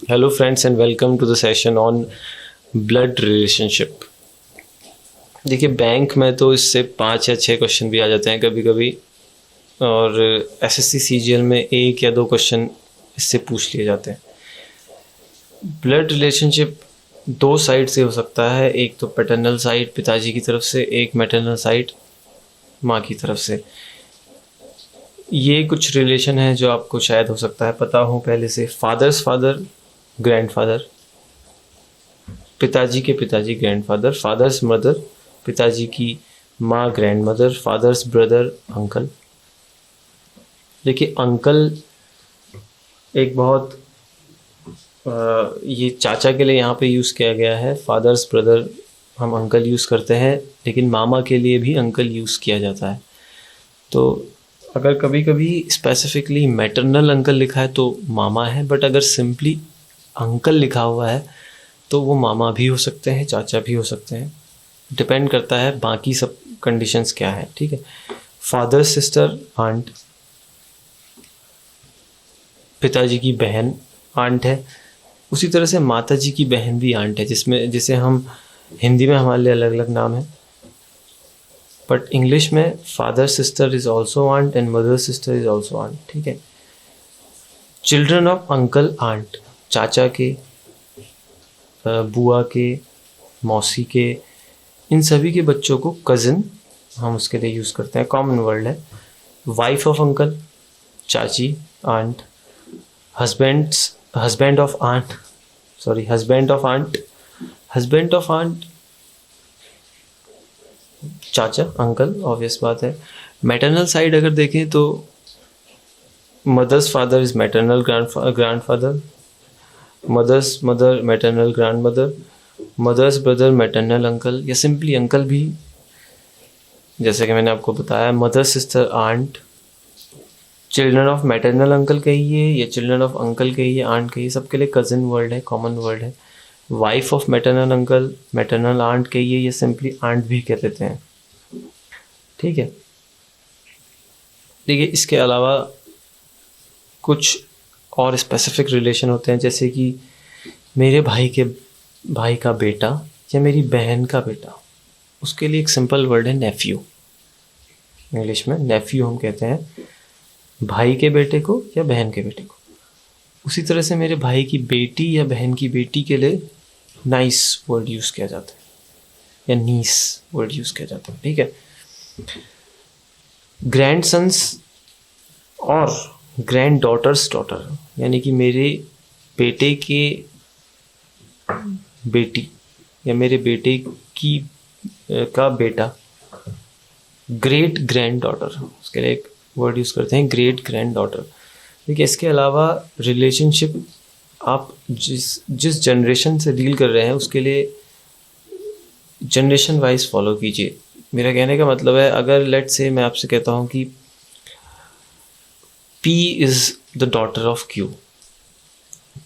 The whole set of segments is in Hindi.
Hello friends and welcome to the session on blood relationship। देखिए बैंक में तो इससे 5 या 6 क्वेश्चन भी आ जाते हैं कभी कभी, और एसएससी सीजीएल में 1 या 2 क्वेश्चन इससे पूछ लिए जाते हैं। ब्लड रिलेशनशिप 2 साइड से हो सकता है, एक तो पैटर्नल साइड पिताजी की तरफ से, एक मैटरनल साइड माँ की तरफ से। ये कुछ रिलेशन है जो आपको शायद हो सकता है पता हो पहले से। फादर्स फादर ग्रैंडफादर, पिताजी के पिताजी ग्रैंडफादर, फादर्स मदर पिताजी की माँ ग्रैंडमदर, फादर्स ब्रदर अंकल। देखिए अंकल एक बहुत ये चाचा के लिए यहाँ पे यूज़ किया गया है। फादर्स ब्रदर हम अंकल यूज़ करते हैं, लेकिन मामा के लिए भी अंकल यूज़ किया जाता है। तो अगर कभी कभी स्पेसिफिकली मैटरनल अंकल लिखा है तो मामा है, बट अगर सिंपली अंकल लिखा हुआ है तो वो मामा भी हो सकते हैं, चाचा भी हो सकते हैं, डिपेंड करता है बाकी सब कंडीशंस क्या है। ठीक है। फादर सिस्टर आंट, पिताजी की बहन आंट है। उसी तरह से माता जी की बहन भी आंट है, जिसे हम हिंदी में हमारे लिए अलग अलग नाम है, बट इंग्लिश में father sister is also aunt and mother sister is also aunt. ठीक है। चिल्ड्रन ऑफ अंकल आंट, चाचा के, बुआ के, मौसी के, इन सभी के बच्चों को कज़न हम उसके लिए यूज़ करते हैं, कॉमन वर्ड है। वाइफ ऑफ अंकल चाची आंट, हस्बैंड ऑफ आंट चाचा अंकल, ऑब्वियस बात है। मैटरनल साइड अगर देखें तो mother's father is maternal grandfather, mother's mother maternal grandmother, mother's brother maternal uncle, या सिंपली अंकल भी, जैसे कि मैंने आपको बताया। Mother sister aunt, children of maternal uncle कहिए या चिल्ड्रन ऑफ अंकल कहिए, आंट कहिए, सबके लिए कज़न वर्ड है, कॉमन वर्ड है। Wife of maternal uncle, maternal aunt कहिए या सिंपली आंट भी कह देते हैं। ठीक है। देखिए इसके अलावा कुछ और स्पेसिफिक रिलेशन होते हैं, जैसे कि मेरे भाई का बेटा या मेरी बहन का बेटा, उसके लिए एक सिंपल वर्ड है नेफ्यू। इंग्लिश में नेफ्यू हम कहते हैं भाई के बेटे को या बहन के बेटे को। उसी तरह से मेरे भाई की बेटी या बहन की बेटी के लिए नाइस वर्ड यूज़ किया जाता है या नीस वर्ड यूज़ किया जाता है। ठीक है। ग्रैंडसन्स और ग्रैंड डॉटर्स डॉटर, यानी कि मेरे बेटे के बेटी या मेरे बेटे की का बेटा, ग्रेट ग्रैंड डॉटर, उसके लिए एक वर्ड यूज़ करते हैं ग्रेट ग्रैंड डॉटर। देखिए इसके अलावा रिलेशनशिप आप जिस जनरेशन से डील कर रहे हैं उसके लिए जनरेशन वाइज फॉलो कीजिए। मेरा कहने का मतलब है, अगर लेट्स से मैं आपसे कहता हूँ कि P is the daughter of Q,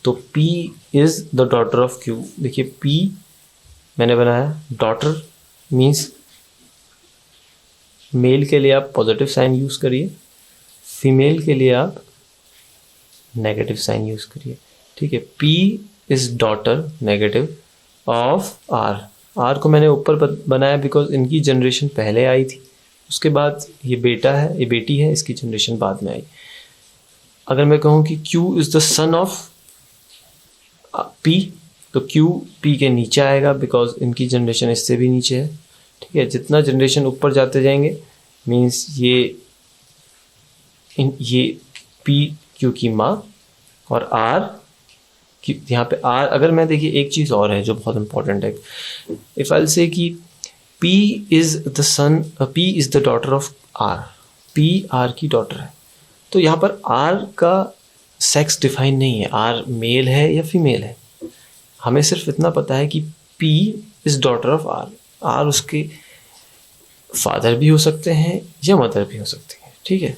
तो P is the daughter of Q। देखिए P मैंने बनाया, डॉटर मीन्स मेल के लिए आप पॉजिटिव साइन यूज़ करिए, फीमेल के लिए आप नेगेटिव साइन यूज़ करिए। ठीक है। P is daughter negative of R। R को मैंने ऊपर बनाया बिकॉज इनकी जनरेशन पहले आई थी, उसके बाद ये बेटा है, ये बेटी है, इसकी जनरेशन बाद में आई। अगर मैं कहूँ कि Q is the son of P, तो Q P के नीचे आएगा बिकॉज इनकी जनरेशन इससे भी नीचे है। ठीक है। जितना जनरेशन ऊपर जाते जाएंगे मीन्स ये P Q की माँ और R की, यहाँ पे R। अगर मैं देखिए एक चीज़ और है जो बहुत इंपॉर्टेंट है, इफ़ आई से कि P is the daughter of R, P R की डॉटर है, तो यहाँ पर R का सेक्स डिफाइन नहीं है, R मेल है या फीमेल है। हमें सिर्फ इतना पता है कि P is daughter of R। R उसके फादर भी हो सकते हैं या मदर भी हो सकते हैं। ठीक है।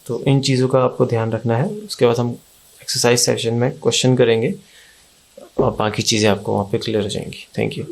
तो इन चीज़ों का आपको ध्यान रखना है। उसके बाद हम एक्सरसाइज सेशन में क्वेश्चन करेंगे और बाकी चीज़ें आपको वहाँ पे क्लियर हो जाएंगी। Thank you.